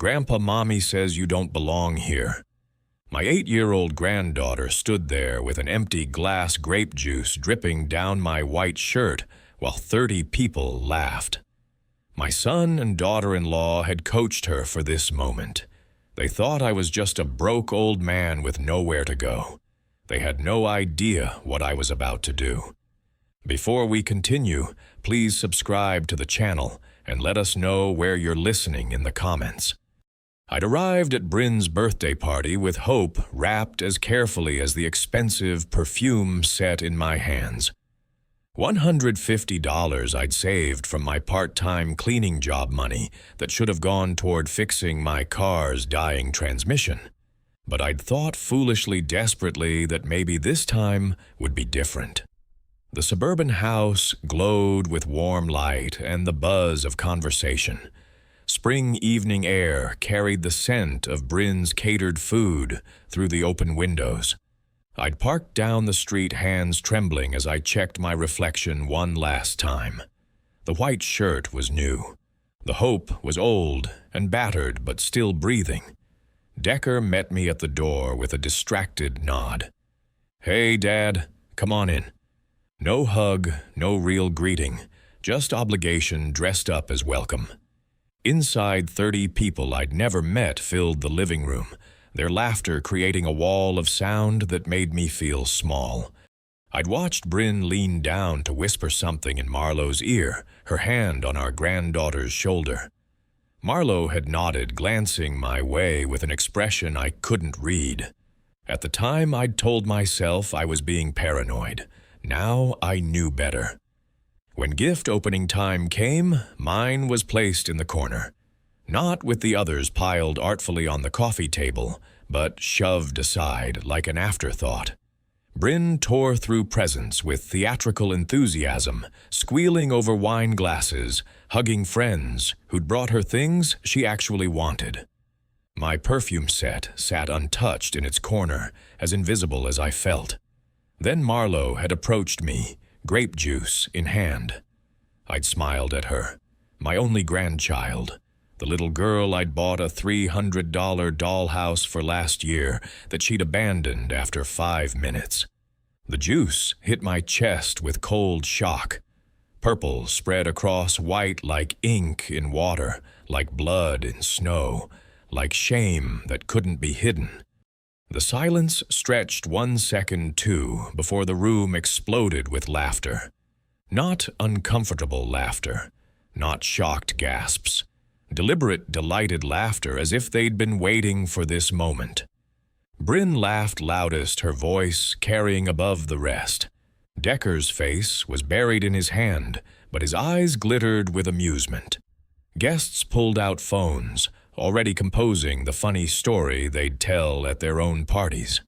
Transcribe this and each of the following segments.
Grandpa, Mommy says you don't belong here. My 8-year-old granddaughter stood there with an empty glass grape juice dripping down my white shirt while 30 people laughed. My son and daughter-in-law had coached her for this moment. They thought I was just a broke old man with nowhere to go. They had no idea what I was about to do. Before we continue, please subscribe to the channel and let us know where you're listening in the comments. I'd arrived at Bryn's birthday party with hope wrapped as carefully as the expensive perfume set in my hands. $150 I'd saved from my part-time cleaning job money that should have gone toward fixing my car's dying transmission. But I'd thought foolishly desperately that maybe this time would be different. The suburban house glowed with warm light and the buzz of conversation. Spring evening air carried the scent of Bryn's catered food through the open windows. I'd parked down the street, hands trembling as I checked my reflection one last time. The white shirt was new. The hope was old and battered but still breathing. Decker met me at the door with a distracted nod. "Hey, Dad, come on in." No hug, no real greeting, just obligation dressed up as welcome. Inside, 30 people I'd never met filled the living room, their laughter creating a wall of sound that made me feel small. I'd watched Bryn lean down to whisper something in Marlowe's ear, her hand on our granddaughter's shoulder. Marlowe had nodded, glancing my way with an expression I couldn't read. At the time, I'd told myself I was being paranoid. Now I knew better. When gift opening time came, mine was placed in the corner. Not with the others piled artfully on the coffee table, but shoved aside like an afterthought. Bryn tore through presents with theatrical enthusiasm, squealing over wine glasses, hugging friends who'd brought her things she actually wanted. My perfume set sat untouched in its corner, as invisible as I felt. Then Marlowe had approached me, grape juice in hand. I'd smiled at her, my only grandchild, the little girl I'd bought a $300 dollhouse for last year that she'd abandoned after 5 minutes. The juice hit my chest with cold shock. Purple spread across white like ink in water, like blood in snow, like shame that couldn't be hidden. The silence stretched 1 second, too, before the room exploded with laughter. Not uncomfortable laughter, not shocked gasps. Deliberate, delighted laughter as if they'd been waiting for this moment. Bryn laughed loudest, her voice carrying above the rest. Decker's face was buried in his hand, but his eyes glittered with amusement. Guests pulled out phones, already composing the funny story they'd tell at their own parties.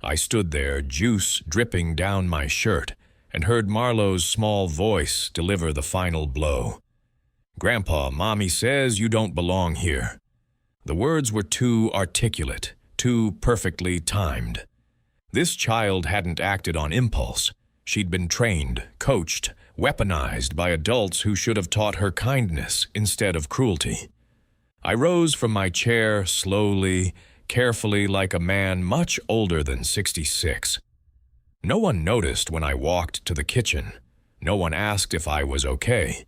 I stood there, juice dripping down my shirt, and heard Marlowe's small voice deliver the final blow. "Grandpa, Mommy says you don't belong here." The words were too articulate, too perfectly timed. This child hadn't acted on impulse. She'd been trained, coached, weaponized by adults who should have taught her kindness instead of cruelty. I rose from my chair slowly, carefully, like a man much older than 66. No one noticed when I walked to the kitchen. No one asked if I was okay.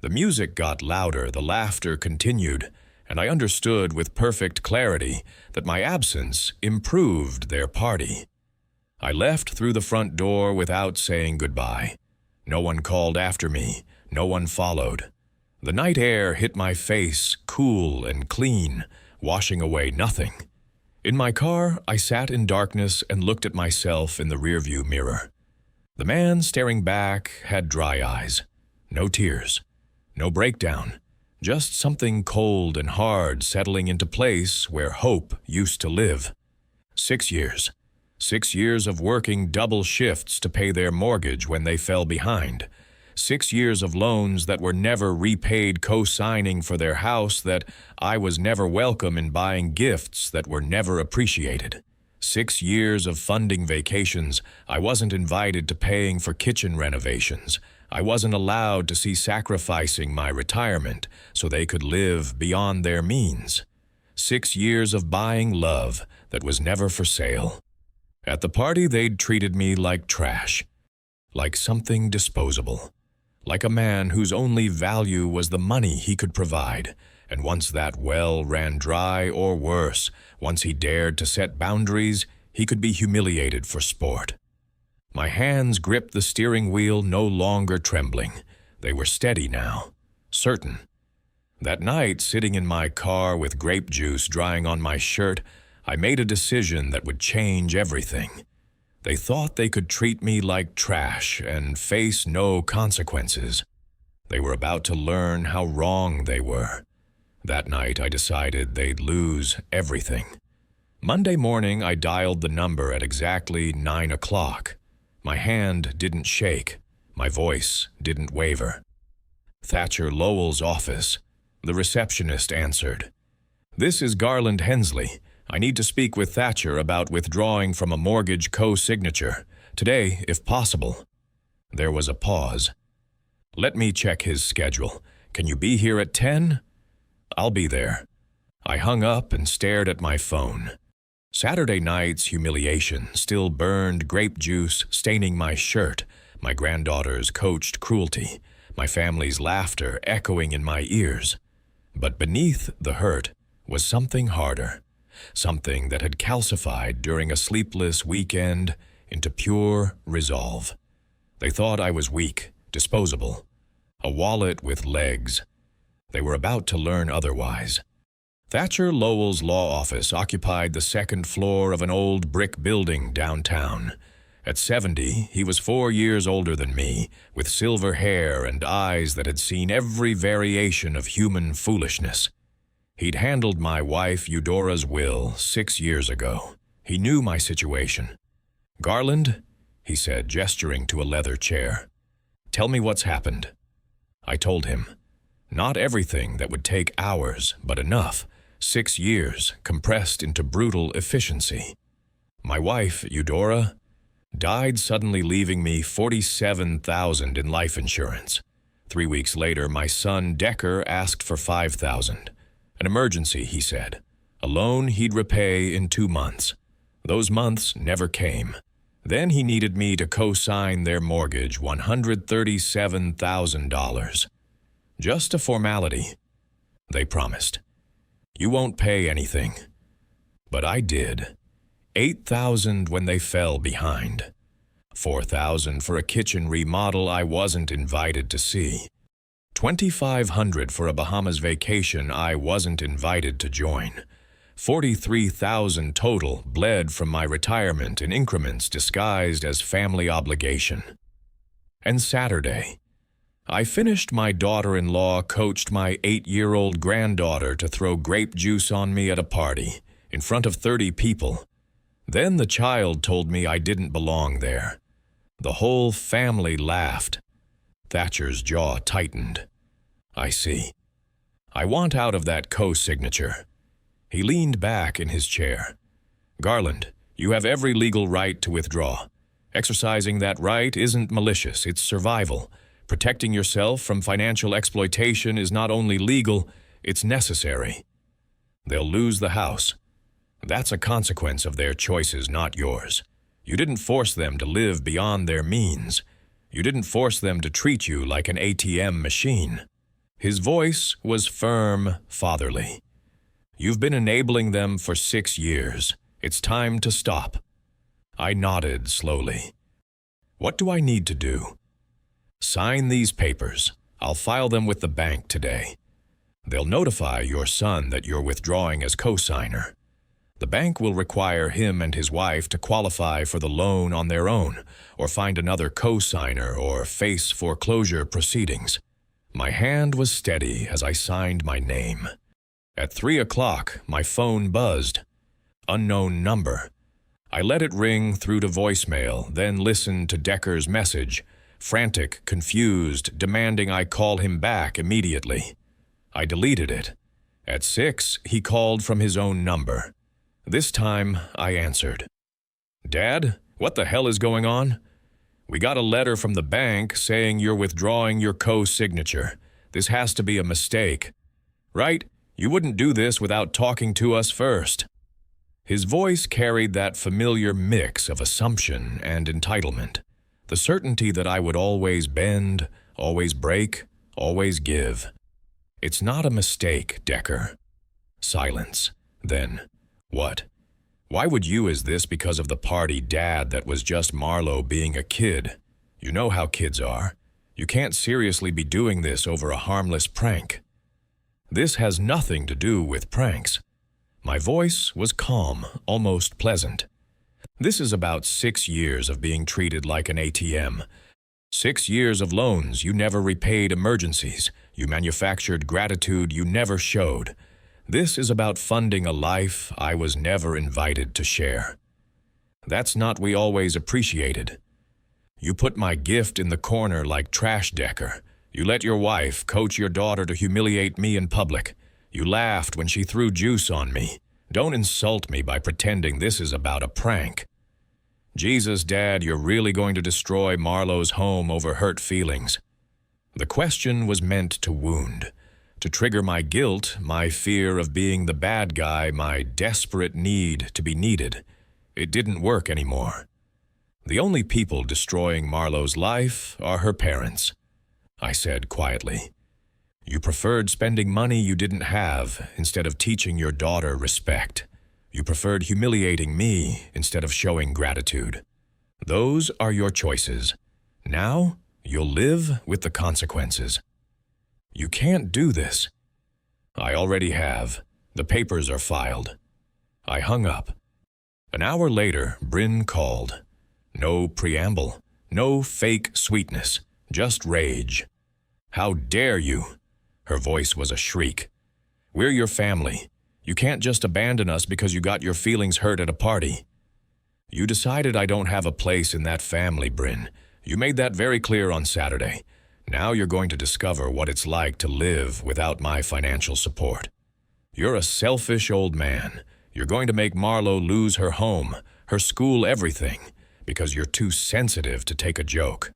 The music got louder, the laughter continued, and I understood with perfect clarity that my absence improved their party. I left through the front door without saying goodbye. No one called after me. No one followed. The night air hit my face, cool and clean, washing away nothing. In my car, I sat in darkness and looked at myself in the rearview mirror. The man staring back had dry eyes. No tears. No breakdown. Just something cold and hard settling into place where hope used to live. 6 years. 6 years of working double shifts to pay their mortgage when they fell behind. 6 years of loans that were never repaid, co-signing for their house that I was never welcome in, buying gifts that were never appreciated. 6 years of funding vacations I wasn't invited to, paying for kitchen renovations. I wasn't allowed to see, sacrificing my retirement so they could live beyond their means. 6 years of buying love that was never for sale. At the party, they'd treated me like trash, like something disposable, like a man whose only value was the money he could provide, and once that well ran dry, or worse, once he dared to set boundaries, he could be humiliated for sport. My hands gripped the steering wheel, no longer trembling. They were steady now, certain. That night, sitting in my car with grape juice drying on my shirt, I made a decision that would change everything. They thought they could treat me like trash and face no consequences. They were about to learn how wrong they were. That night, I decided they'd lose everything. Monday morning, I dialed the number at exactly 9 o'clock. My hand didn't shake. My voice didn't waver. Thatcher Lowell's office. The receptionist answered. "This is Garland Hensley. I need to speak with Thatcher about withdrawing from a mortgage co-signature. Today, if possible." There was a pause. "Let me check his schedule. Can you be here at 10? "I'll be there." I hung up and stared at my phone. Saturday night's humiliation still burned grape juice staining my shirt, my granddaughter's coached cruelty, my family's laughter echoing in my ears. But beneath the hurt was something harder, something that had calcified during a sleepless weekend into pure resolve. They thought I was weak, disposable, a wallet with legs. They were about to learn otherwise. Thatcher Lowell's law office occupied the second floor of an old brick building downtown. At 70, he was 4 years older than me, with silver hair and eyes that had seen every variation of human foolishness. He'd handled my wife Eudora's will 6 years ago. He knew my situation. "Garland," he said, gesturing to a leather chair, "tell me what's happened." I told him. Not everything that would take hours, but enough. 6 years compressed into brutal efficiency. My wife, Eudora, died suddenly, leaving me $47,000 in life insurance. 3 weeks later, my son Decker asked for $5,000. An emergency, he said. A loan he'd repay in 2 months. Those months never came. Then he needed me to co-sign their mortgage, $137,000. Just a formality. They promised. "You won't pay anything." But I did. $8,000 when they fell behind. $4,000 for a kitchen remodel I wasn't invited to see. $2,500 for a Bahamas vacation I wasn't invited to join. $43,000 total bled from my retirement in increments disguised as family obligation. And Saturday, I finished my daughter-in-law coached my 8-year-old granddaughter to throw grape juice on me at a party, in front of 30 people. Then the child told me I didn't belong there. The whole family laughed. Thatcher's jaw tightened. "I see. I want out of that co-signature." He leaned back in his chair. "Garland, you have every legal right to withdraw. Exercising that right isn't malicious, it's survival. Protecting yourself from financial exploitation is not only legal, it's necessary. They'll lose the house. That's a consequence of their choices, not yours. You didn't force them to live beyond their means. You didn't force them to treat you like an ATM machine." His voice was firm, fatherly. "You've been enabling them for 6 years. It's time to stop." I nodded slowly. "What do I need to do?" "Sign these papers. I'll file them with the bank today. They'll notify your son that you're withdrawing as co-signer. The bank will require him and his wife to qualify for the loan on their own, or find another co-signer, or face foreclosure proceedings." My hand was steady as I signed my name. At 3 o'clock, my phone buzzed. Unknown number. I let it ring through to voicemail, then listened to Decker's message, frantic, confused, demanding I call him back immediately. I deleted it. At 6, he called from his own number. This time, I answered. "Dad, what the hell is going on? We got a letter from the bank saying you're withdrawing your co-signature. This has to be a mistake. Right? You wouldn't do this without talking to us first." His voice carried that familiar mix of assumption and entitlement, the certainty that I would always bend, always break, always give. "It's not a mistake, Decker." Silence. Then, "What? Why would you is this because of the party dad that was just Marlo being a kid? You know how kids are. You can't seriously be doing this over a harmless prank." "This has nothing to do with pranks." My voice was calm, almost pleasant. "This is about 6 years of being treated like an ATM. 6 years of loans you never repaid, emergencies. You manufactured gratitude you never showed. This is about funding a life I was never invited to share. That's not we always appreciated. You put my gift in the corner like trash, Decker. You let your wife coach your daughter to humiliate me in public. You laughed when she threw juice on me. Don't insult me by pretending this is about a prank. Jesus, Dad, you're really going to destroy Marlo's home over hurt feelings." The question was meant to wound, to trigger my guilt, my fear of being the bad guy, my desperate need to be needed. It didn't work anymore. "The only people destroying Marlo's life are her parents," I said quietly. "You preferred spending money you didn't have instead of teaching your daughter respect. You preferred humiliating me instead of showing gratitude. Those are your choices. Now you'll live with the consequences." "You can't do this." "I already have. The papers are filed." I hung up. An hour later, Bryn called. No preamble, no fake sweetness, just rage. "How dare you?" Her voice was a shriek. "We're your family. You can't just abandon us because you got your feelings hurt at a party." "You decided I don't have a place in that family, Bryn. You made that very clear on Saturday. Now you're going to discover what it's like to live without my financial support. You're a selfish old man. You're going to make Marlo lose her home, her school, everything, because you're too sensitive to take a joke.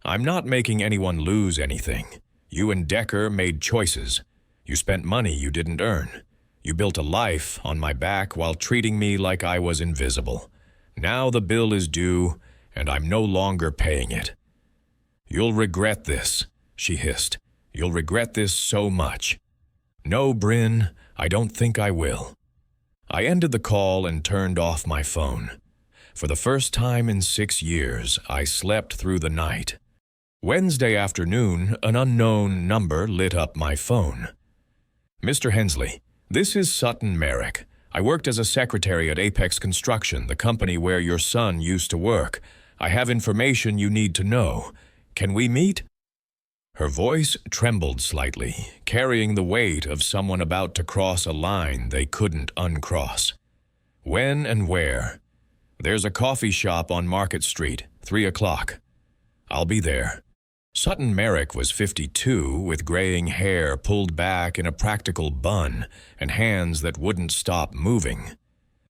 I'm not making anyone lose anything. You and Decker made choices. You spent money you didn't earn. You built a life on my back while treating me like I was invisible. Now the bill is due, and I'm no longer paying it." "You'll regret this," she hissed. "You'll regret this so much." "No, Bryn, I don't think I will." I ended the call and turned off my phone. For the first time in 6 years, I slept through the night. Wednesday afternoon, an unknown number lit up my phone. "Mr. Hensley, this is Sutton Merrick. I worked as a secretary at Apex Construction, the company where your son used to work. I have information you need to know. Can we meet?" Her voice trembled slightly, carrying the weight of someone about to cross a line they couldn't uncross. "When and where?" "There's a coffee shop on Market Street, 3 o'clock. "I'll be there." Sutton Merrick was 52, with graying hair pulled back in a practical bun and hands that wouldn't stop moving.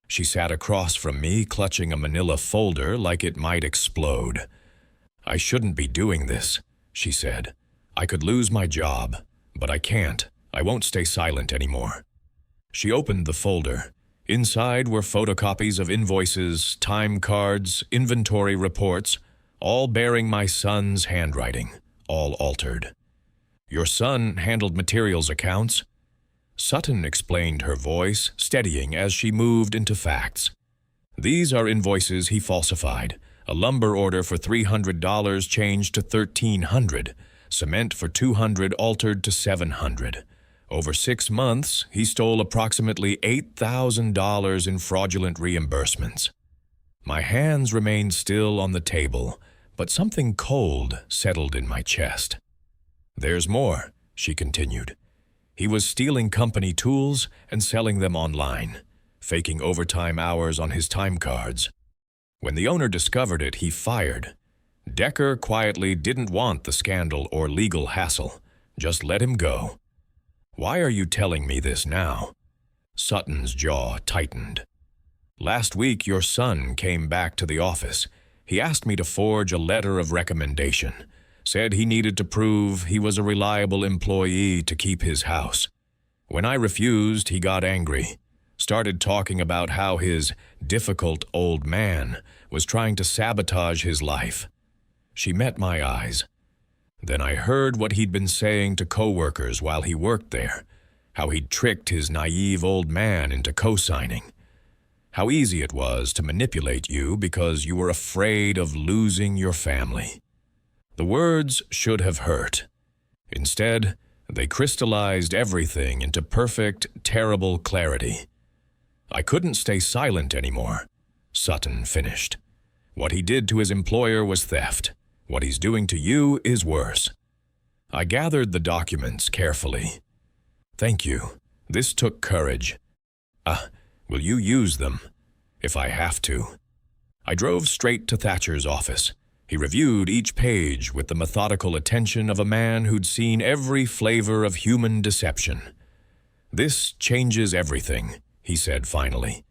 She sat across from me, clutching a manila folder like it might explode. "I shouldn't be doing this," she said. "I could lose my job, but I can't. I won't stay silent anymore." She opened the folder. Inside were photocopies of invoices, time cards, inventory reports, all bearing my son's handwriting, all altered. "Your son handled materials accounts." Sutton explained, her voice steadying as she moved into facts. "These are invoices he falsified. A lumber order for $300 changed to $1,300. Cement for $200 altered to $700. Over 6 months, he stole approximately $8,000 in fraudulent reimbursements." My hands remained still on the table, but something cold settled in my chest. "There's more," she continued. "He was stealing company tools and selling them online, faking overtime hours on his time cards. When the owner discovered it, he fired. Decker quietly didn't want the scandal or legal hassle. Just let him go." "Why are you telling me this now?" Sutton's jaw tightened. "Last week, your son came back to the office. He asked me to forge a letter of recommendation. Said he needed to prove he was a reliable employee to keep his house. When I refused, he got angry, started talking about how his difficult old man was trying to sabotage his life. She met my eyes. Then I heard what he'd been saying to coworkers while he worked there, how he'd tricked his naive old man into co-signing, how easy it was to manipulate you because you were afraid of losing your family. The words should have hurt. Instead, they crystallized everything into perfect, terrible clarity. I couldn't stay silent anymore. Sutton finished. What he did to his employer was theft. What he's doing to you is worse. I gathered the documents carefully. Thank you. This took courage. Will you use them? If I have to. I drove straight to Thatcher's office. He reviewed each page with the methodical attention of a man who'd seen every flavor of human deception. This changes everything, he said finally.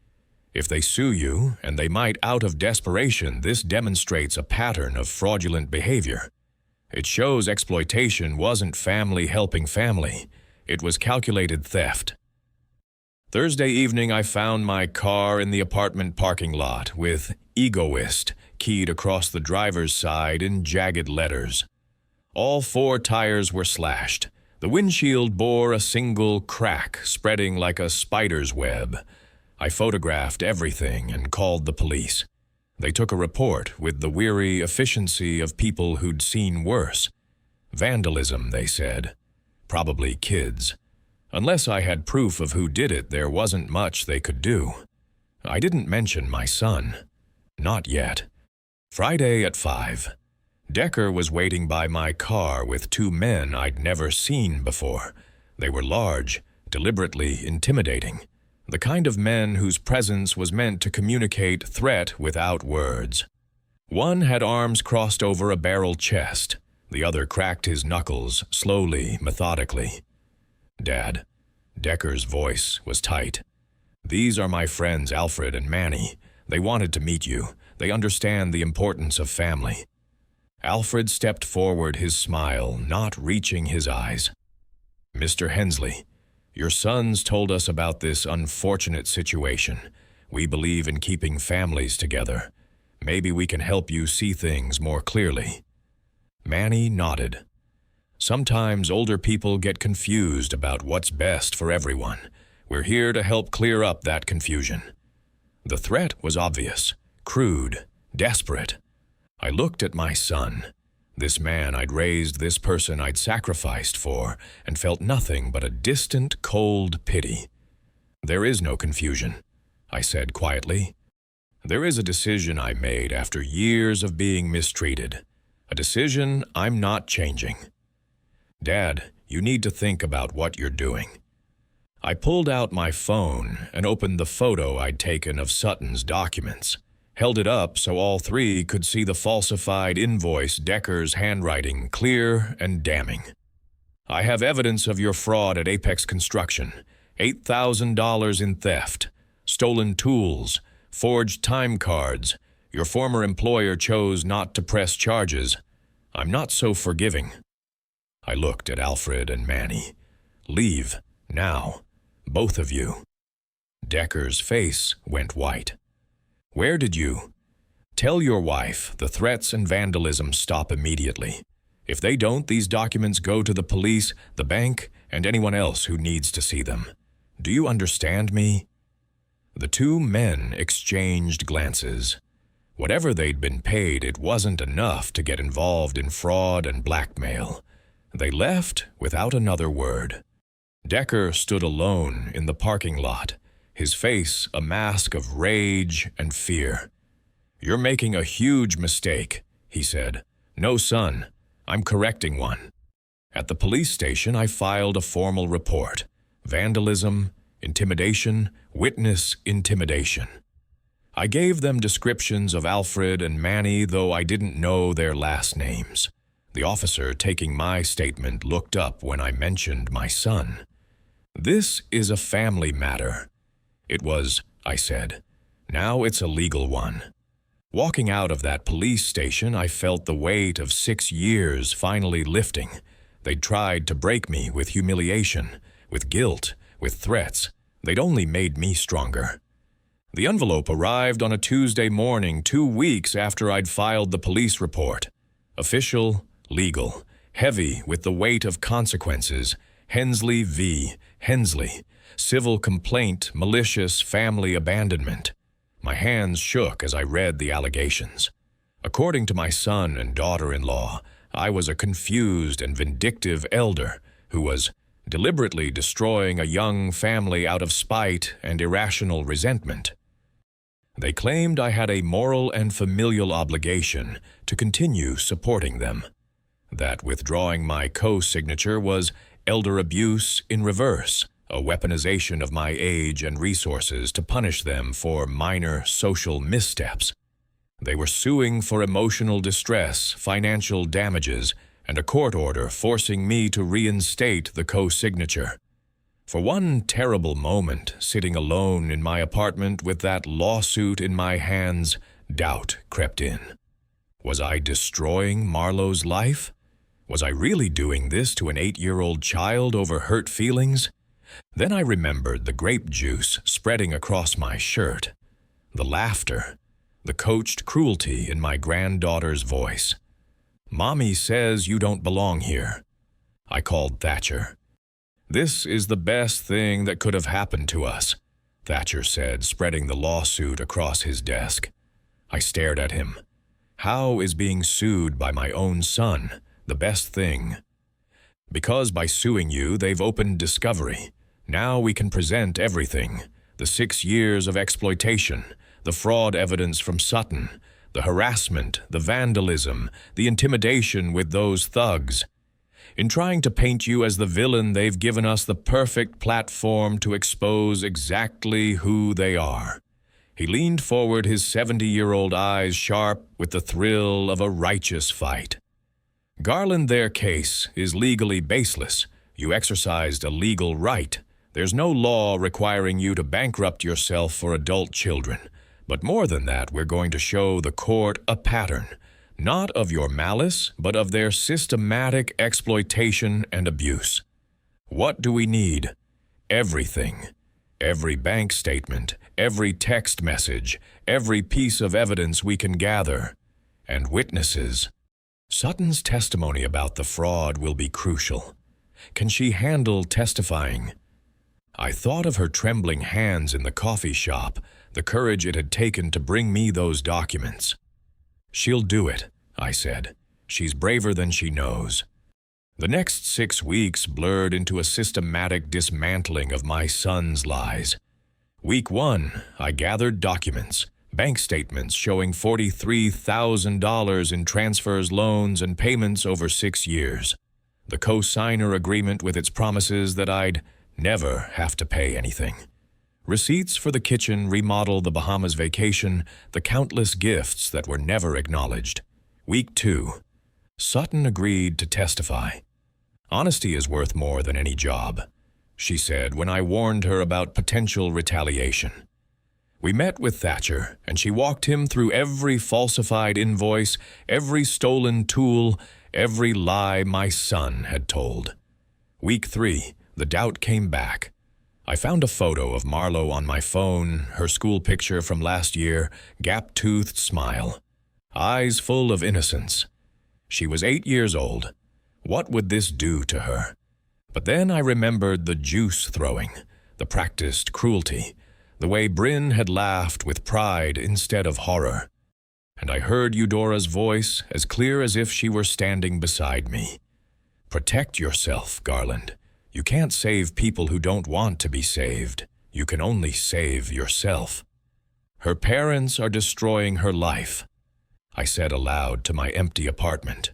If they sue you, and they might out of desperation, this demonstrates a pattern of fraudulent behavior. It shows exploitation wasn't family helping family. It was calculated theft. Thursday evening, I found my car in the apartment parking lot with "Egoist" keyed across the driver's side in jagged letters. All 4 tires were slashed. The windshield bore a single crack spreading like a spider's web. I photographed everything and called the police. They took a report with the weary efficiency of people who'd seen worse. Vandalism, they said. Probably kids. Unless I had proof of who did it, there wasn't much they could do. I didn't mention my son. Not yet. Friday at 5. Decker was waiting by my car with 2 men I'd never seen before. They were large, deliberately intimidating. The kind of men whose presence was meant to communicate threat without words. One had arms crossed over a barrel chest. The other cracked his knuckles, slowly, methodically. Dad, Decker's voice was tight. These are my friends Alfred and Manny. They wanted to meet you. They understand the importance of family. Alfred stepped forward, his smile not reaching his eyes. Mr. Hensley, your sons told us about this unfortunate situation. We believe in keeping families together. Maybe we can help you see things more clearly. Manny nodded. Sometimes older people get confused about what's best for everyone. We're here to help clear up that confusion. The threat was obvious, crude, desperate. I looked at my son, this man I'd raised, this person I'd sacrificed for, and felt nothing but a distant, cold pity. There is no confusion, I said quietly. There is a decision I made after years of being mistreated. A decision I'm not changing. Dad, you need to think about what you're doing. I pulled out my phone and opened the photo I'd taken of Sutton's documents, held it up so all 3 could see the falsified invoice, Decker's handwriting, clear and damning. I have evidence of your fraud at Apex Construction, $8,000 in theft, stolen tools, forged time cards. Your former employer chose not to press charges. I'm not so forgiving. I looked at Alfred and Manny. Leave, now. Both of you. Decker's face went white. Where did you? Tell your wife the threats and vandalism stop immediately. If they don't, these documents go to the police, the bank, and anyone else who needs to see them. Do you understand me? The 2 men exchanged glances. Whatever they'd been paid, it wasn't enough to get involved in fraud and blackmail. They left without another word. Decker stood alone in the parking lot, his face a mask of rage and fear. You're making a huge mistake, he said. No, son, I'm correcting one. At the police station, I filed a formal report. Vandalism, intimidation, witness intimidation. I gave them descriptions of Alfred and Manny, though I didn't know their last names. The officer taking my statement looked up when I mentioned my son. This is a family matter. It was, I said. Now it's a legal one. Walking out of that police station, I felt the weight of 6 years finally lifting. They'd tried to break me with humiliation, with guilt, with threats. They'd only made me stronger. The envelope arrived on a Tuesday morning, 2 weeks after I'd filed the police report. Official, legal, heavy with the weight of consequences. Hensley v. Hensley. Civil complaint, malicious family abandonment. My hands shook as I read the allegations. According to my son and daughter-in-law, I was a confused and vindictive elder who was deliberately destroying a young family out of spite and irrational resentment. They claimed I had a moral and familial obligation to continue supporting them. That withdrawing my co-signature was elder abuse in reverse, a weaponization of my age and resources to punish them for minor social missteps. They were suing for emotional distress, financial damages, and a court order forcing me to reinstate the co-signature. For one terrible moment, sitting alone in my apartment with that lawsuit in my hands, doubt crept in. Was I destroying Marlowe's life? Was I really doing this to an 8-year-old child over hurt feelings? Then I remembered the grape juice spreading across my shirt, the laughter, the coached cruelty in my granddaughter's voice. "Mommy says you don't belong here." I called Thatcher. "This is the best thing that could have happened to us," Thatcher said, spreading the lawsuit across his desk. I stared at him. How is being sued by my own son the best thing? "Because by suing you, they've opened discovery. Now we can present everything. The 6 years of exploitation, the fraud evidence from Sutton, the harassment, the vandalism, the intimidation with those thugs. In trying to paint you as the villain, they've given us the perfect platform to expose exactly who they are." He leaned forward, his 70-year-old eyes sharp with the thrill of a righteous fight. "Garland, their case is legally baseless. You exercised a legal right. There's no law requiring you to bankrupt yourself for adult children. But more than that, we're going to show the court a pattern, not of your malice, but of their systematic exploitation and abuse. What do we need? Everything. Every bank statement, every text message, every piece of evidence we can gather, and witnesses. Sutton's testimony about the fraud will be crucial. Can she handle testifying? I thought of her trembling hands in the coffee shop, the courage it had taken to bring me those documents. "She'll do it," I said. "She's braver than she knows." The next 6 weeks blurred into a systematic dismantling of my son's lies. Week 1, I gathered documents, bank statements showing $43,000 in transfers, loans, and payments over 6 years. The co-signer agreement with its promises that I'd never have to pay anything. Receipts for the kitchen, remodel, the Bahamas vacation, the countless gifts that were never acknowledged. Week 2. Sutton agreed to testify. "Honesty is worth more than any job," she said when I warned her about potential retaliation. We met with Thatcher, and she walked him through every falsified invoice, every stolen tool, every lie my son had told. Week 3, the doubt came back. I found a photo of Marlowe on my phone, her school picture from last year, gap-toothed smile, eyes full of innocence. She was 8 years old. What would this do to her? But then I remembered the juice throwing, the practiced cruelty, the way Bryn had laughed with pride instead of horror. And I heard Eudora's voice as clear as if she were standing beside me. "Protect yourself, Garland. You can't save people who don't want to be saved. You can only save yourself. Her parents are destroying her life," I said aloud to my empty apartment.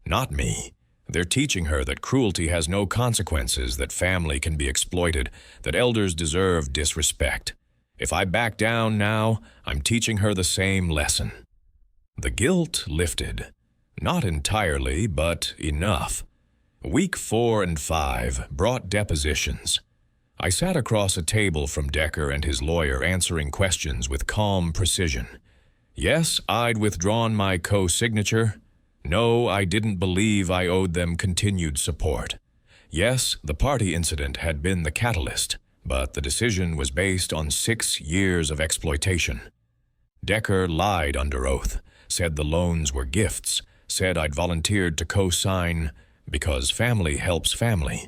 "Not me. They're teaching her that cruelty has no consequences, that family can be exploited, that elders deserve disrespect. If I back down now, I'm teaching her the same lesson." The guilt lifted. Not entirely, but enough. Week 4 and 5 brought depositions. I sat across a table from Decker and his lawyer, answering questions with calm precision. Yes, I'd withdrawn my co-signature. No, I didn't believe I owed them continued support. Yes, the party incident had been the catalyst, but the decision was based on 6 years of exploitation. Decker lied under oath, said the loans were gifts, said I'd volunteered to co-sign because family helps family.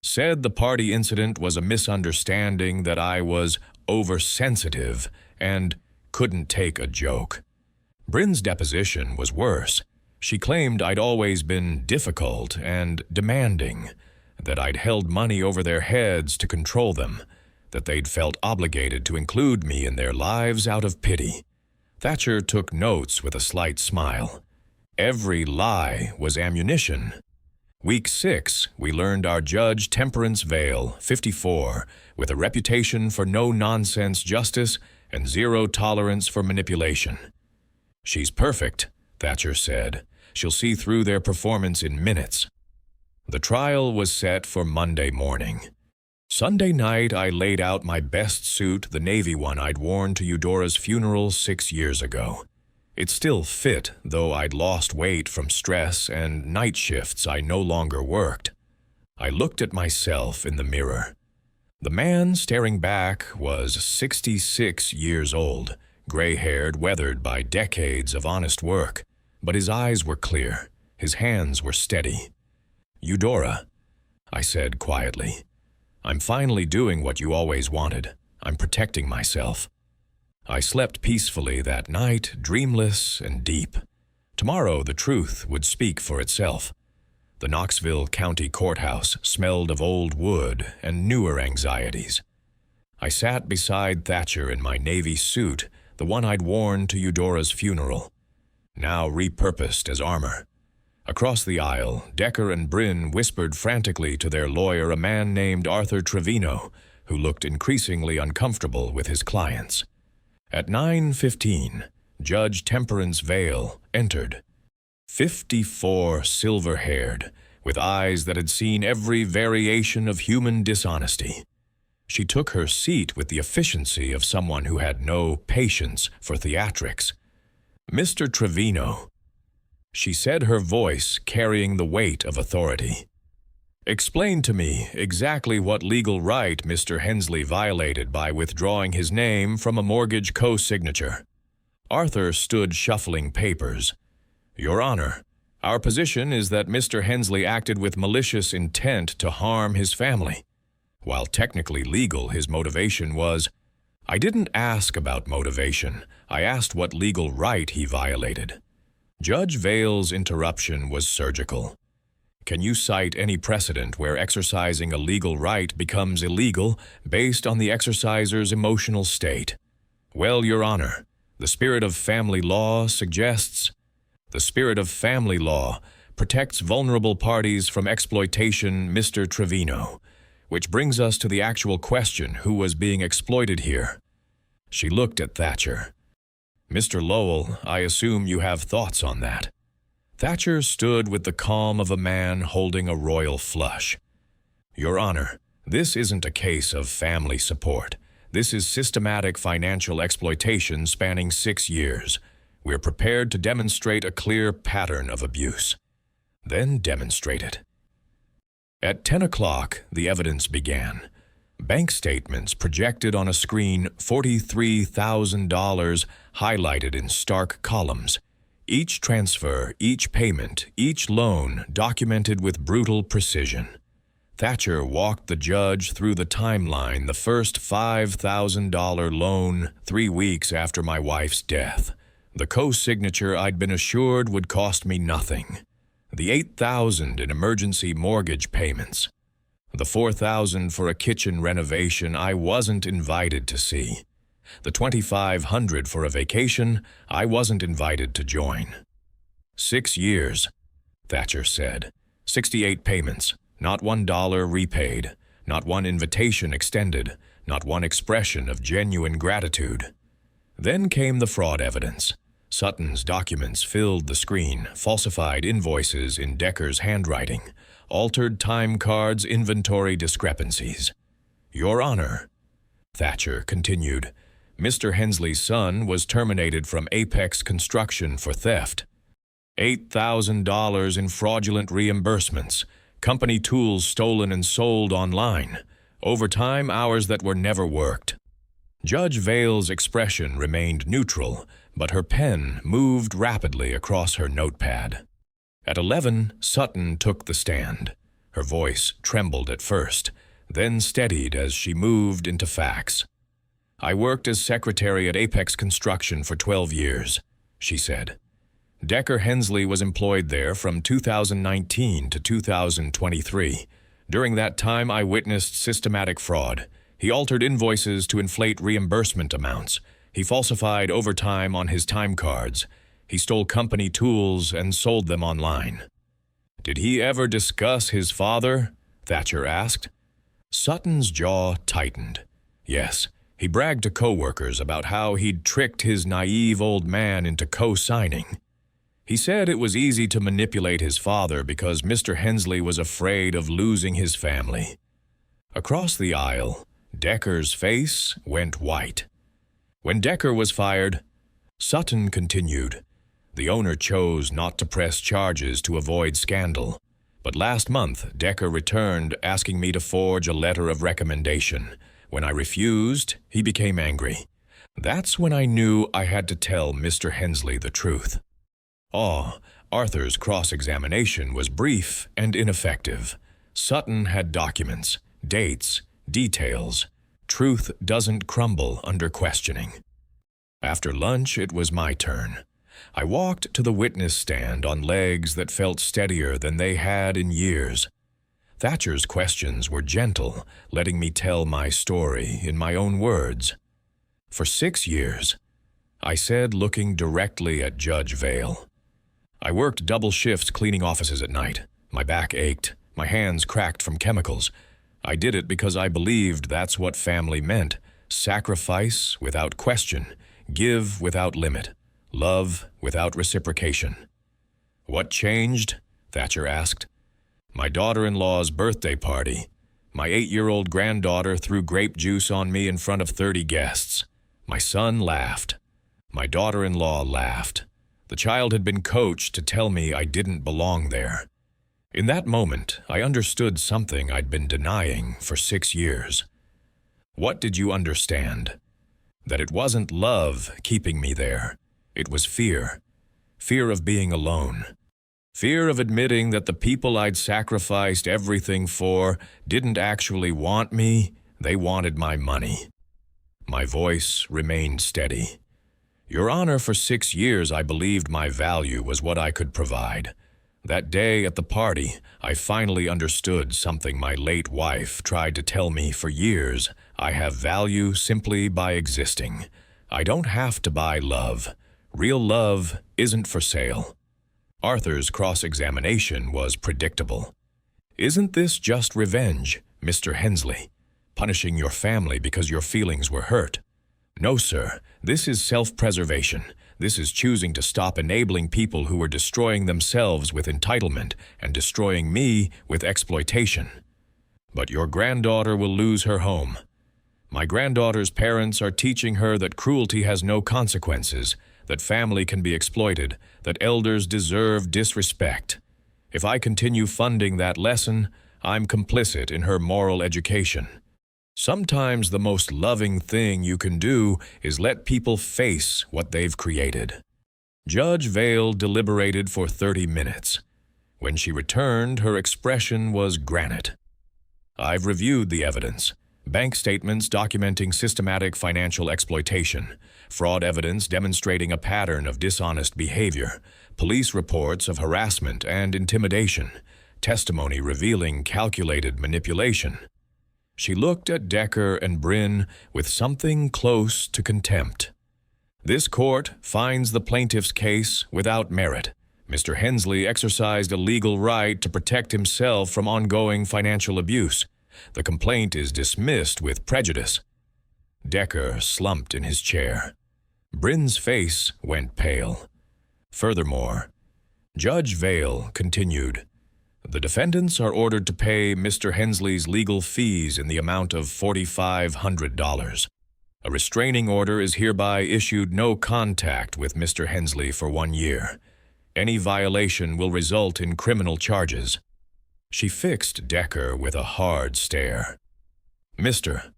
Said the party incident was a misunderstanding, that I was oversensitive and couldn't take a joke. Bryn's deposition was worse. She claimed I'd always been difficult and demanding, that I'd held money over their heads to control them, that they'd felt obligated to include me in their lives out of pity. Thatcher took notes with a slight smile. Every lie was ammunition. Week 6, we learned our judge, Temperance Vale, 54, with a reputation for no-nonsense justice and zero tolerance for manipulation. She's perfect, Thatcher said. She'll see through their performance in minutes. The trial was set for Monday morning. Sunday night, I laid out my best suit, the navy one I'd worn to Eudora's funeral 6 years ago. It still fit, though I'd lost weight from stress and night shifts I no longer worked. I looked at myself in the mirror. The man staring back was 66 years old, gray-haired, weathered by decades of honest work, but his eyes were clear, his hands were steady. "Eudora," I said quietly, "I'm finally doing what you always wanted. I'm protecting myself." I slept peacefully that night, dreamless and deep. Tomorrow the truth would speak for itself. The Knoxville County Courthouse smelled of old wood and newer anxieties. I sat beside Thatcher in my navy suit, the one I'd worn to Eudora's funeral, now repurposed as armor. Across the aisle, Decker and Bryn whispered frantically to their lawyer, a man named Arthur Trevino, who looked increasingly uncomfortable with his clients. At 9:15, Judge Temperance Vale entered. 54, silver-haired, with eyes that had seen every variation of human dishonesty. She took her seat with the efficiency of someone who had no patience for theatrics. "Mr. Trevino," she said, her voice carrying the weight of authority, "explain to me exactly what legal right Mr. Hensley violated by withdrawing his name from a mortgage co-signature." Arthur stood shuffling papers. "Your Honor, our position is that Mr. Hensley acted with malicious intent to harm his family. While technically legal, his motivation was—" "I didn't ask about motivation. I asked what legal right he violated." Judge Vale's interruption was surgical. "Can you cite any precedent where exercising a legal right becomes illegal based on the exerciser's emotional state?" "Well, Your Honor, the spirit of family law suggests—" "The spirit of family law protects vulnerable parties from exploitation, Mr. Trevino, which brings us to the actual question, who was being exploited here?" She looked at Thatcher. "Mr. Lowell, I assume you have thoughts on that." Thatcher stood with the calm of a man holding a royal flush. "Your Honor, this isn't a case of family support. This is systematic financial exploitation spanning 6 years. We're prepared to demonstrate a clear pattern of abuse." "Then demonstrate it." At 10 o'clock, the evidence began. Bank statements projected on a screen, $43,000 highlighted in stark columns. Each transfer, each payment, each loan documented with brutal precision. Thatcher walked the judge through the timeline, the first $5,000 loan 3 weeks after my wife's death. The co-signature I'd been assured would cost me nothing. The $8,000 in emergency mortgage payments. The $4,000 for a kitchen renovation I wasn't invited to see. The $2,500 for a vacation I wasn't invited to join. 6 years, Thatcher said. 68 payments, not $1 repaid, not one invitation extended, not one expression of genuine gratitude. Then came the fraud evidence. Sutton's documents filled the screen, falsified invoices in Decker's handwriting, altered time cards, inventory discrepancies. "Your Honor," Thatcher continued, "Mr. Hensley's son was terminated from Apex Construction for theft. $8,000 in fraudulent reimbursements, company tools stolen and sold online, overtime hours that were never worked. Judge Vale's expression remained neutral, but her pen moved rapidly across her notepad. At 11, Sutton took the stand. Her voice trembled at first, then steadied as she moved into facts. "I worked as secretary at Apex Construction for 12 years, she said. Decker Hensley was employed there from 2019 to 2023. During that time, I witnessed systematic fraud. He altered invoices to inflate reimbursement amounts. He falsified overtime on his time cards. He stole company tools and sold them online." "Did he ever discuss his father?" Thatcher asked. Sutton's jaw tightened. Yes, he bragged to coworkers about how he'd tricked his naive old man into co-signing. He said it was easy to manipulate his father because Mr. Hensley was afraid of losing his family. Across the aisle, Decker's face went white. When Decker was fired, Sutton continued, "The owner chose not to press charges to avoid scandal. But last month, Decker returned asking me to forge a letter of recommendation. When I refused, he became angry. That's when I knew I had to tell Mr. Hensley the truth." Arthur's cross-examination was brief and ineffective. Sutton had documents, dates, details. Truth doesn't crumble under questioning. After lunch, it was my turn. I walked to the witness stand on legs that felt steadier than they had in years. Thatcher's questions were gentle, letting me tell my story in my own words. "For 6 years," I said, looking directly at Judge Vale. "I worked double shifts cleaning offices at night. My back ached, my hands cracked from chemicals. I did it because I believed that's what family meant. Sacrifice without question, give without limit, love without reciprocation." "What changed?" Thatcher asked. "My daughter-in-law's birthday party. My 8-year-old granddaughter threw grape juice on me in front of 30 guests. My son laughed. My daughter-in-law laughed. The child had been coached to tell me I didn't belong there. In that moment, I understood something I'd been denying for 6 years. What did you understand? That it wasn't love keeping me there. It was fear. Fear of being alone. Fear of admitting that the people I'd sacrificed everything for didn't actually want me, they wanted my money." My voice remained steady. "Your Honor, for 6 years I believed my value was what I could provide. That day at the party, I finally understood something my late wife tried to tell me for years. I have value simply by existing. I don't have to buy love. Real love isn't for sale." Arthur's cross-examination was predictable. "Isn't this just revenge, Mr. Hensley? Punishing your family because your feelings were hurt?" "No, sir. This is self-preservation. This is choosing to stop enabling people who are destroying themselves with entitlement and destroying me with exploitation." "But your granddaughter will lose her home. My granddaughter's parents are teaching her that cruelty has no consequences, that family can be exploited, that elders deserve disrespect. If I continue funding that lesson, I'm complicit in her moral education. Sometimes the most loving thing you can do is let people face what they've created." Judge Vale deliberated for 30 minutes. When she returned, her expression was granite. "I've reviewed the evidence. Bank statements documenting systematic financial exploitation, fraud evidence demonstrating a pattern of dishonest behavior, police reports of harassment and intimidation, testimony revealing calculated manipulation." She looked at Decker and Bryn with something close to contempt. "This court finds the plaintiff's case without merit. Mr. Hensley exercised a legal right to protect himself from ongoing financial abuse. The complaint is dismissed with prejudice." Decker slumped in his chair. Bryn's face went pale. Furthermore, Judge Vale continued, "The defendants are ordered to pay Mr. Hensley's legal fees in the amount of $4,500. A restraining order is hereby issued no contact with Mr. Hensley for 1 year. Any violation will result in criminal charges." She fixed Decker with a hard stare. "Mr.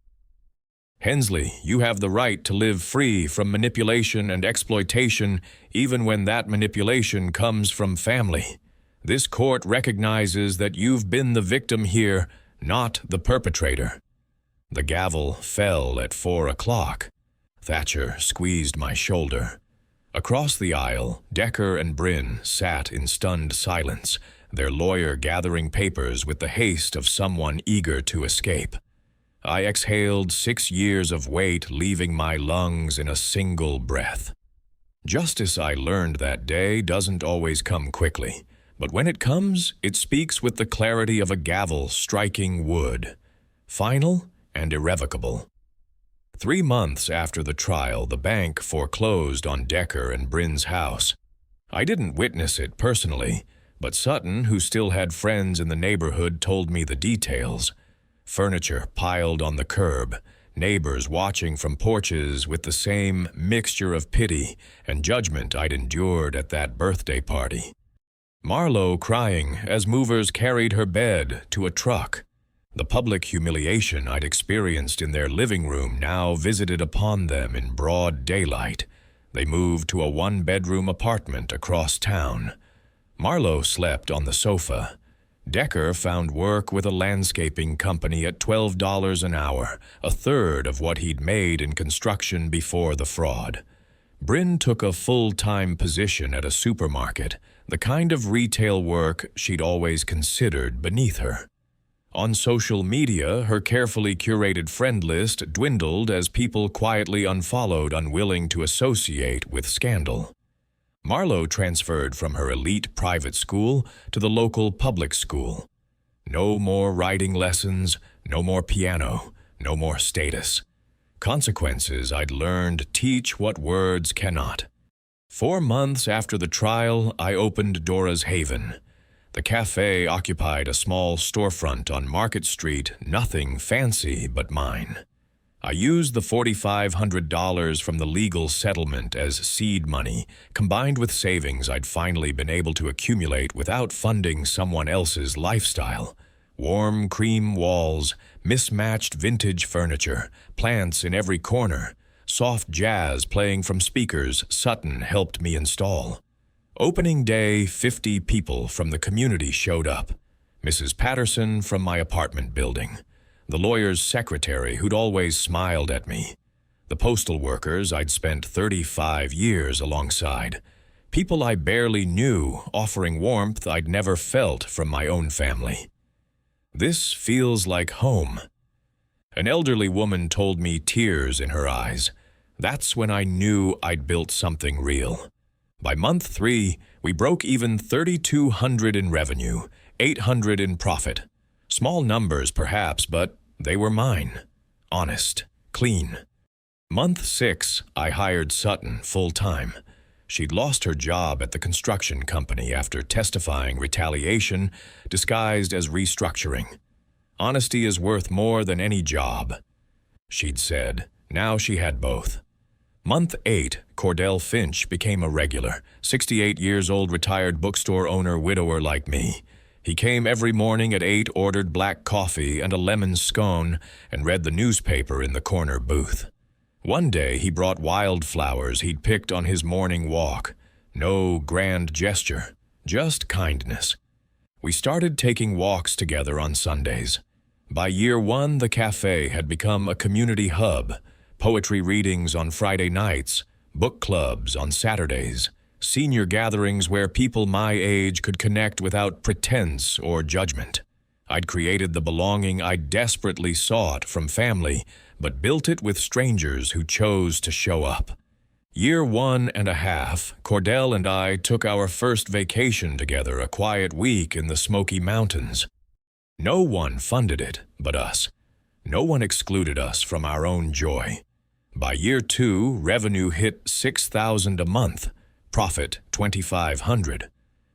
Hensley, you have the right to live free from manipulation and exploitation, even when that manipulation comes from family. This court recognizes that you've been the victim here, not the perpetrator." The gavel fell at 4 o'clock. Thatcher squeezed my shoulder. Across the aisle, Decker and Bryn sat in stunned silence, their lawyer gathering papers with the haste of someone eager to escape. I exhaled 6 years of weight, leaving my lungs in a single breath. Justice, I learned that day, doesn't always come quickly, but when it comes, it speaks with the clarity of a gavel striking wood. Final and irrevocable. 3 months after the trial, the bank foreclosed on Decker and Bryn's house. I didn't witness it personally, but Sutton, who still had friends in the neighborhood, told me the details. Furniture piled on the curb, neighbors watching from porches with the same mixture of pity and judgment I'd endured at that birthday party. Marlowe crying as movers carried her bed to a truck. The public humiliation I'd experienced in their living room now visited upon them in broad daylight. They moved to a 1-bedroom apartment across town. Marlowe slept on the sofa. Decker found work with a landscaping company at $12 an hour, a third of what he'd made in construction before the fraud. Bryn took a full-time position at a supermarket, the kind of retail work she'd always considered beneath her. On social media, her carefully curated friend list dwindled as people quietly unfollowed, unwilling to associate with scandal. Marlowe transferred from her elite private school to the local public school. No more writing lessons, no more piano, no more status. Consequences I'd learned teach what words cannot. 4 months after the trial, I opened Dora's Haven. The cafe occupied a small storefront on Market Street, nothing fancy but mine. I used the $4,500 from the legal settlement as seed money, combined with savings I'd finally been able to accumulate without funding someone else's lifestyle. Warm cream walls, mismatched vintage furniture, plants in every corner, soft jazz playing from speakers Sutton helped me install. Opening day, 50 people from the community showed up. Mrs. Patterson from my apartment building. The lawyer's secretary who'd always smiled at me. The postal workers I'd spent 35 years alongside. People I barely knew, offering warmth I'd never felt from my own family. "This feels like home." An elderly woman told me, tears in her eyes. That's when I knew I'd built something real. By month 3, we broke even $3,200 in revenue, $800 in profit. Small numbers perhaps, but they were mine. Honest, clean. Month 6, I hired Sutton full-time. She'd lost her job at the construction company after testifying retaliation disguised as restructuring. "Honesty is worth more than any job," she'd said. Now she had both. Month 8, Cordell Finch became a regular, 68 years old retired bookstore owner widower like me. He came every morning at 8, ordered black coffee and a lemon scone, and read the newspaper in the corner booth. One day he brought wildflowers he'd picked on his morning walk. No grand gesture, just kindness. We started taking walks together on Sundays. By year 1, the cafe had become a community hub. Poetry readings on Friday nights, book clubs on Saturdays, senior gatherings where people my age could connect without pretense or judgment. I'd created the belonging I desperately sought from family, but built it with strangers who chose to show up. Year 1.5, Cordell and I took our first vacation together, a quiet week in the Smoky Mountains. No one funded it but us. No one excluded us from our own joy. By year 2, revenue hit $6,000 a month, profit $2,500.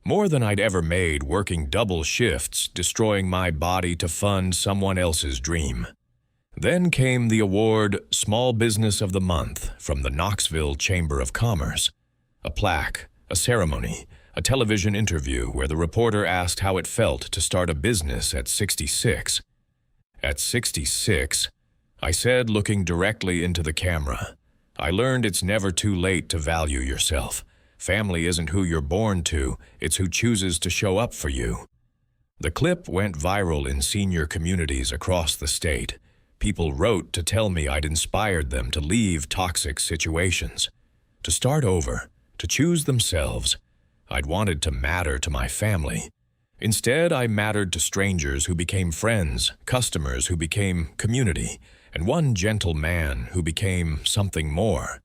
More than I'd ever made working double shifts, destroying my body to fund someone else's dream. Then came the award Small Business of the Month from the Knoxville Chamber of Commerce. A plaque, a ceremony, A television interview where the reporter asked how it felt to start a business at 66. At 66, I said, looking directly into the camera, I learned it's never too late to value yourself. Family isn't who you're born to, it's who chooses to show up for you. The clip went viral in senior communities across the state. People wrote to tell me I'd inspired them to leave toxic situations, to start over, to choose themselves. I'd wanted to matter to my family. Instead, I mattered to strangers who became friends, customers who became community, and one gentle man who became something more.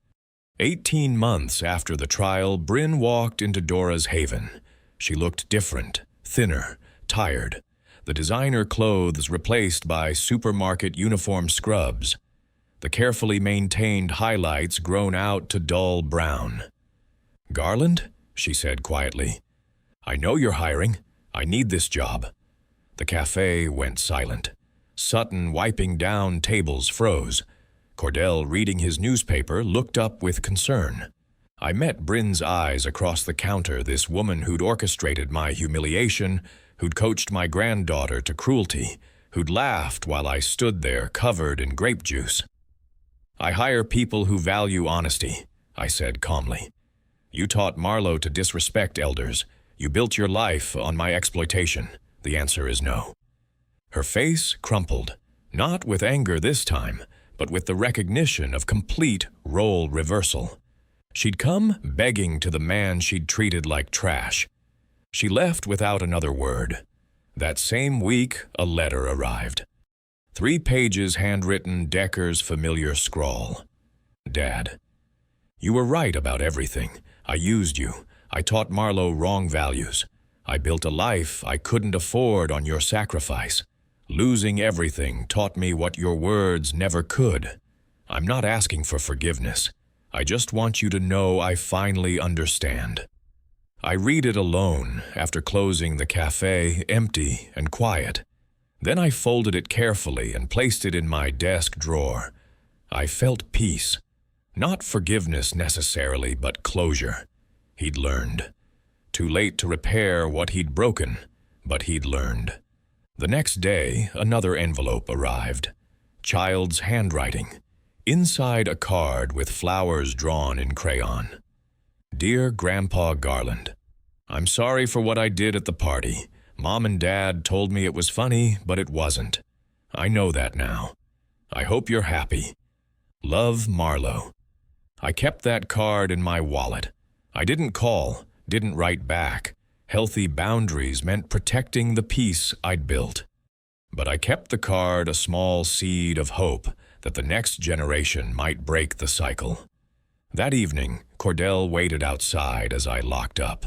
18 months after the trial, Bryn walked into Dora's haven. She looked different, thinner, tired. The designer clothes replaced by supermarket uniform scrubs. The carefully maintained highlights grown out to dull brown. "Garland," she said quietly, "I know you're hiring. I need this job." The cafe went silent. Sutton, wiping down tables, froze. Cordell, reading his newspaper, looked up with concern. I met Bryn's eyes across the counter, this woman who'd orchestrated my humiliation, who'd coached my granddaughter to cruelty, who'd laughed while I stood there covered in grape juice. "I hire people who value honesty," I said calmly. "You taught Marlowe to disrespect elders. You built your life on my exploitation. The answer is no." Her face crumpled, not with anger this time, but with the recognition of complete role reversal. She'd come begging to the man she'd treated like trash. She left without another word. That same week, a letter arrived. 3 pages handwritten, Decker's familiar scrawl. "Dad, you were right about everything. I used you. I taught Marlowe wrong values. I built a life I couldn't afford on your sacrifice. Losing everything taught me what your words never could. I'm not asking for forgiveness. I just want you to know I finally understand." I read it alone after closing the cafe, empty and quiet. Then I folded it carefully and placed it in my desk drawer. I felt peace. Not forgiveness necessarily, but closure. He'd learned. Too late to repair what he'd broken, but he'd learned. The next day, another envelope arrived. Child's handwriting. Inside a card with flowers drawn in crayon. "Dear Grandpa Garland, I'm sorry for what I did at the party. Mom and Dad told me it was funny, but it wasn't. I know that now. I hope you're happy. Love, Marlowe." I kept that card in my wallet. I didn't call, didn't write back. Healthy boundaries meant protecting the peace I'd built. But I kept the card a small seed of hope that the next generation might break the cycle. That evening, Cordell waited outside as I locked up.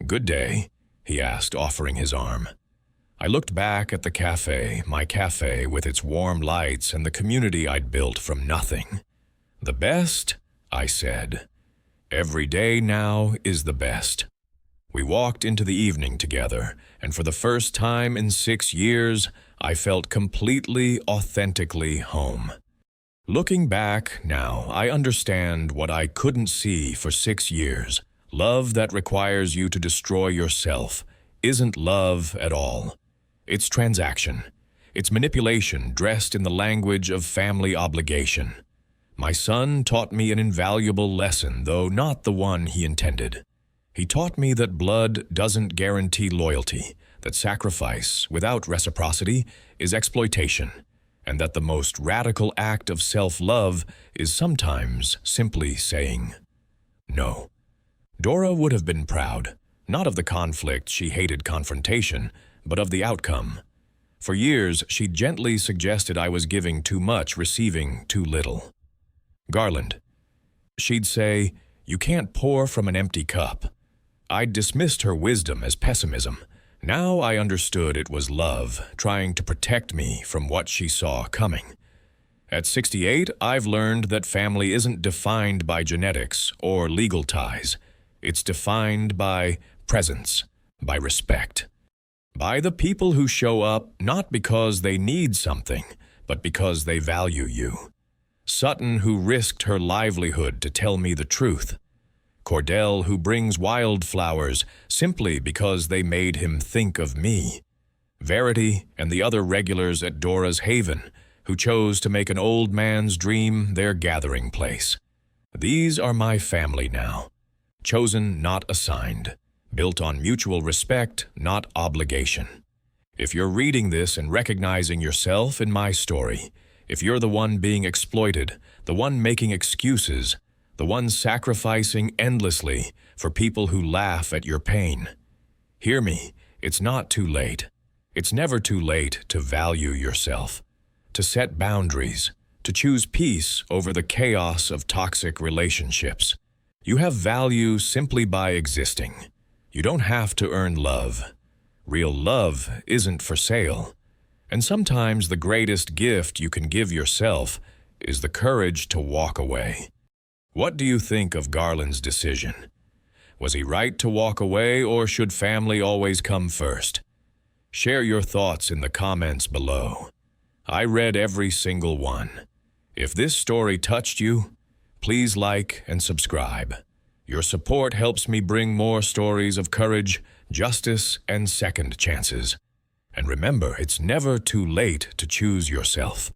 "Good day," he asked, offering his arm. I looked back at the cafe, my cafe with its warm lights and the community I'd built from nothing. "The best," I said. "Every day now is the best." We walked into the evening together, and for the first time in 6 years, I felt completely, authentically home. Looking back now, I understand what I couldn't see for 6 years. Love that requires you to destroy yourself isn't love at all. It's transaction. It's manipulation dressed in the language of family obligation. My son taught me an invaluable lesson, though not the one he intended. He taught me that blood doesn't guarantee loyalty, that sacrifice without reciprocity is exploitation, and that the most radical act of self-love is sometimes simply saying no. Dora would have been proud, not of the conflict, she hated confrontation, but of the outcome. For years, she gently suggested I was giving too much, receiving too little. "Garland," she'd say, "you can't pour from an empty cup." I'd dismissed her wisdom as pessimism. Now I understood it was love, trying to protect me from what she saw coming. At 68, I've learned that family isn't defined by genetics or legal ties. It's defined by presence, by respect, by the people who show up not because they need something, but because they value you. Sutton, who risked her livelihood to tell me the truth. Cordell who brings wildflowers simply because they made him think of me, Verity and the other regulars at Dora's Haven who chose to make an old man's dream their gathering place. These are my family now, chosen, not assigned, built on mutual respect, not obligation. If you're reading this and recognizing yourself in my story, if you're the one being exploited, the one making excuses, the one sacrificing endlessly for people who laugh at your pain, hear me, it's not too late. It's never too late to value yourself, to set boundaries, to choose peace over the chaos of toxic relationships. You have value simply by existing. You don't have to earn love. Real love isn't for sale. And sometimes the greatest gift you can give yourself is the courage to walk away. What do you think of Garland's decision? Was he right to walk away, or should family always come first? Share your thoughts in the comments below. I read every single one. If this story touched you, please like and subscribe. Your support helps me bring more stories of courage, justice, and second chances. And remember, it's never too late to choose yourself.